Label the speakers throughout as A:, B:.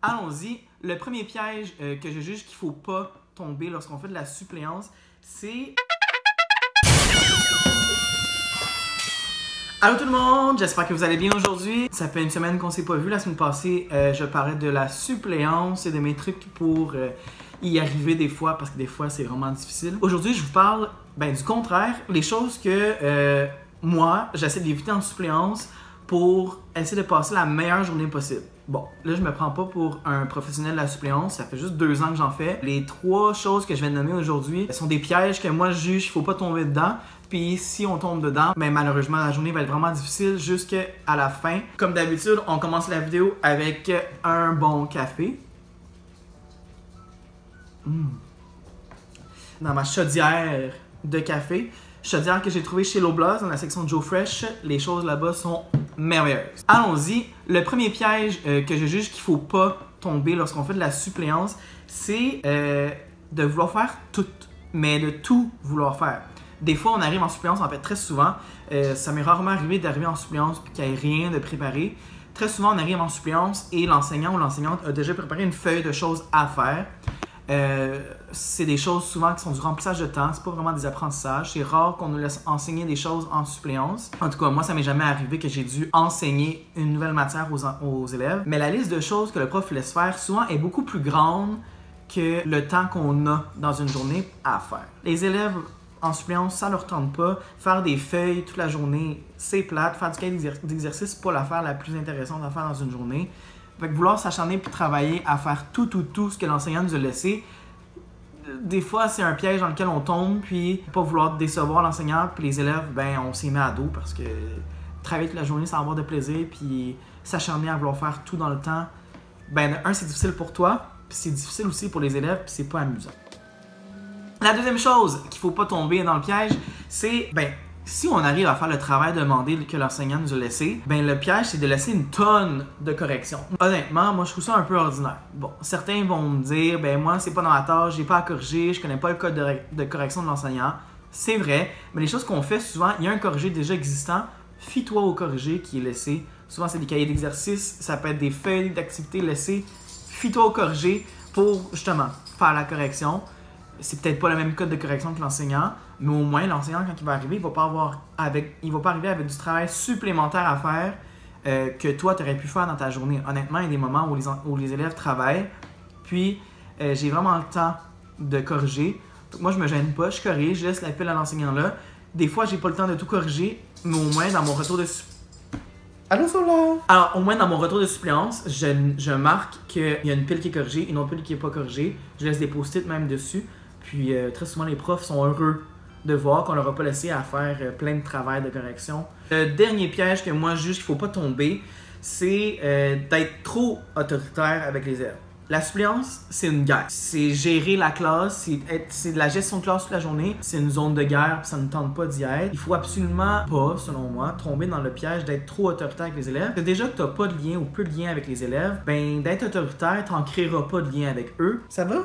A: Allons-y. Le premier piège que je juge qu'il ne faut pas tomber lorsqu'on fait de la suppléance, c'est... Allô tout le monde, j'espère que vous allez bien aujourd'hui. Ça fait une semaine qu'on s'est pas vu. La semaine passée, je parlais de la suppléance et de mes trucs pour y arriver des fois, parce que des fois c'est vraiment difficile. Aujourd'hui, je vous parle du contraire, les choses que moi, j'essaie d'éviter en suppléance pour essayer de passer la meilleure journée possible. Bon, là, je me prends pas pour un professionnel de la suppléance, ça fait juste 2 ans que j'en fais. Les 3 choses que je vais nommer aujourd'hui sont des pièges que moi, je juge qu'il faut pas tomber dedans. Puis si on tombe dedans, malheureusement, la journée va être vraiment difficile jusqu'à la fin. Comme d'habitude, on commence la vidéo avec un bon café. Dans ma chaudière de café. Chaudière que j'ai trouvée chez Loblaws, dans la section Joe Fresh. Les choses là-bas sont merveilleuses. Allons-y. Le premier piège que je juge qu'il faut pas tomber lorsqu'on fait de la suppléance, c'est de vouloir faire tout. Mais de tout vouloir faire. Des fois, on arrive en suppléance, en fait, très souvent. Ça m'est rarement arrivé d'arriver en suppléance et qu'il n'y ait rien de préparé. Très souvent, on arrive en suppléance et l'enseignant ou l'enseignante a déjà préparé une feuille de choses à faire. C'est des choses souvent qui sont du remplissage de temps, c'est pas vraiment des apprentissages. C'est rare qu'on nous laisse enseigner des choses en suppléance. En tout cas, moi, ça m'est jamais arrivé que j'ai dû enseigner une nouvelle matière aux élèves. Mais la liste de choses que le prof laisse faire, souvent, est beaucoup plus grande que le temps qu'on a dans une journée à faire. Les élèves en suppléance, ça leur tente pas. Faire des feuilles toute la journée, c'est plate. Faire du cahier d'exercice, c'est pas l'affaire la plus intéressante à faire dans une journée. Fait que vouloir s'acharner puis travailler à faire tout ce que l'enseignant nous a laissé, des fois, c'est un piège dans lequel on tombe, puis pas vouloir décevoir l'enseignant, puis les élèves, on s'y met à dos parce que travailler toute la journée sans avoir de plaisir, puis s'acharner à vouloir faire tout dans le temps, un, c'est difficile pour toi, puis c'est difficile aussi pour les élèves, puis c'est pas amusant. La deuxième chose qu'il faut pas tomber dans le piège, c'est, si on arrive à faire le travail demandé que l'enseignant nous a laissé, le piège, c'est de laisser une tonne de corrections. Honnêtement, moi, je trouve ça un peu ordinaire. Bon, certains vont me dire, moi, c'est pas dans ma tâche, j'ai pas à corriger, je connais pas le code de correction de l'enseignant. C'est vrai, mais les choses qu'on fait souvent, il y a un corrigé déjà existant, fie-toi au corrigé qui est laissé. Souvent, c'est des cahiers d'exercice, ça peut être des feuilles d'activités laissées. Fie-toi au corrigé pour, justement, faire la correction. C'est peut-être pas le même code de correction que l'enseignant, mais au moins l'enseignant, quand il va arriver, il va pas arriver avec du travail supplémentaire à faire que toi, tu aurais pu faire dans ta journée. Honnêtement, il y a des moments où les élèves travaillent, puis j'ai vraiment le temps de corriger. Donc, moi, je me gêne pas, je corrige, je laisse la pile à l'enseignant là. Des fois, j'ai pas le temps de tout corriger, mais au moins, dans mon retour de Allô, Sola! Alors, au moins, dans mon retour de suppléance, je marque qu'il y a une pile qui est corrigée, une autre pile qui n'est pas corrigée. Je laisse des post-it même dessus. Puis, très souvent, les profs sont heureux de voir qu'on leur a pas laissé à faire plein de travail de correction. Le dernier piège que moi, je juge qu'il faut pas tomber, c'est d'être trop autoritaire avec les élèves. La suppléance, c'est une guerre. C'est gérer la classe, c'est de la gestion de classe toute la journée. C'est une zone de guerre, puis ça ne tente pas d'y être. Il faut absolument pas, selon moi, tomber dans le piège d'être trop autoritaire avec les élèves. Déjà que tu n'as pas de lien ou peu de lien avec les élèves, d'être autoritaire, tu n'en créeras pas de lien avec eux. Ça va?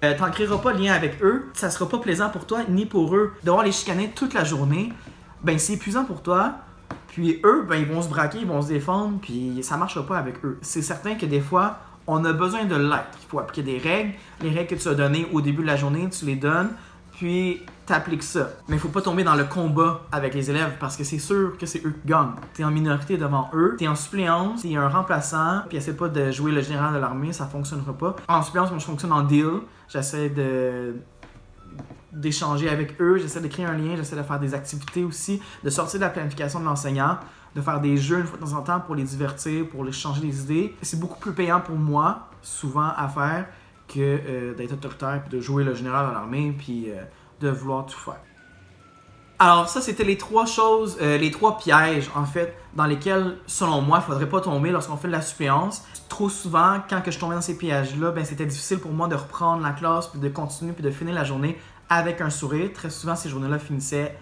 A: T'en créeras pas de lien avec eux, ça sera pas plaisant pour toi ni pour eux. Devoir les chicaner toute la journée, c'est épuisant pour toi. Puis eux, ils vont se braquer, ils vont se défendre, puis ça marchera pas avec eux. C'est certain que des fois, on a besoin de l'être. Il faut appliquer des règles. Les règles que tu as données au début de la journée, tu les donnes, puis tu appliques ça. Mais il faut pas tomber dans le combat avec les élèves parce que c'est sûr que c'est eux qui gagnent. Tu es en minorité devant eux, tu es en suppléance, tu es un remplaçant, puis essaie pas de jouer le général de l'armée, ça fonctionnera pas. En suppléance, moi je fonctionne en deal. J'essaie d'échanger avec eux, j'essaie de créer un lien, j'essaie de faire des activités aussi, de sortir de la planification de l'enseignant, de faire des jeux une fois de temps en temps pour les divertir, pour les changer les idées. C'est beaucoup plus payant pour moi, souvent, à faire que d'être autoritaire, puis de jouer le général de l'armée, puis de vouloir tout faire. Alors ça, c'était les 3 choses, les 3 pièges, en fait, dans lesquels, selon moi, il ne faudrait pas tomber lorsqu'on fait de la suppléance. Trop souvent, quand je tombais dans ces pièges-là, c'était difficile pour moi de reprendre la classe, puis de continuer, puis de finir la journée avec un sourire. Très souvent, ces journées-là finissaient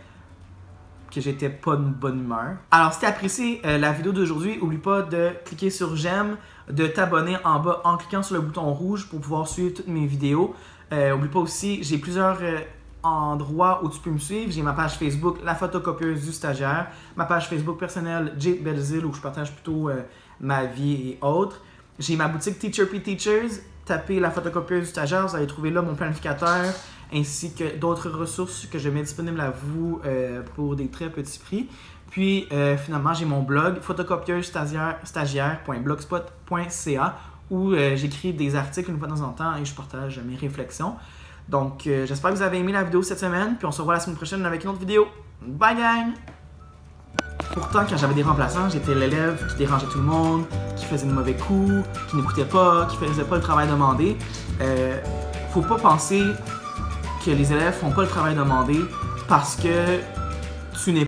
A: que j'étais pas de bonne humeur. Alors, si tu as apprécié la vidéo d'aujourd'hui, n'oublie pas de cliquer sur j'aime, de t'abonner en bas en cliquant sur le bouton rouge pour pouvoir suivre toutes mes vidéos. N'oublie pas aussi, j'ai plusieurs endroits où tu peux me suivre. J'ai ma page Facebook, La Photocopieuse du Stagiaire, ma page Facebook personnelle, Jay Belzil, où je partage plutôt ma vie et autres. J'ai ma boutique Teacher P Teachers. Tapez la photocopieuse du stagiaire, vous allez trouver là mon planificateur ainsi que d'autres ressources que je mets disponibles à vous pour des très petits prix. Puis finalement, j'ai mon blog photocopieuse-stagiaire.blogspot.ca où j'écris des articles une fois de temps en temps et je partage mes réflexions. Donc j'espère que vous avez aimé la vidéo cette semaine, puis on se revoit la semaine prochaine avec une autre vidéo. Bye gang! Pourtant, quand j'avais des remplaçants, j'étais l'élève qui dérangeait tout le monde, qui faisait de mauvais coups, qui n'écoutait pas, qui faisait pas le travail demandé. Faut pas penser que les élèves font pas le travail demandé parce que tu n'es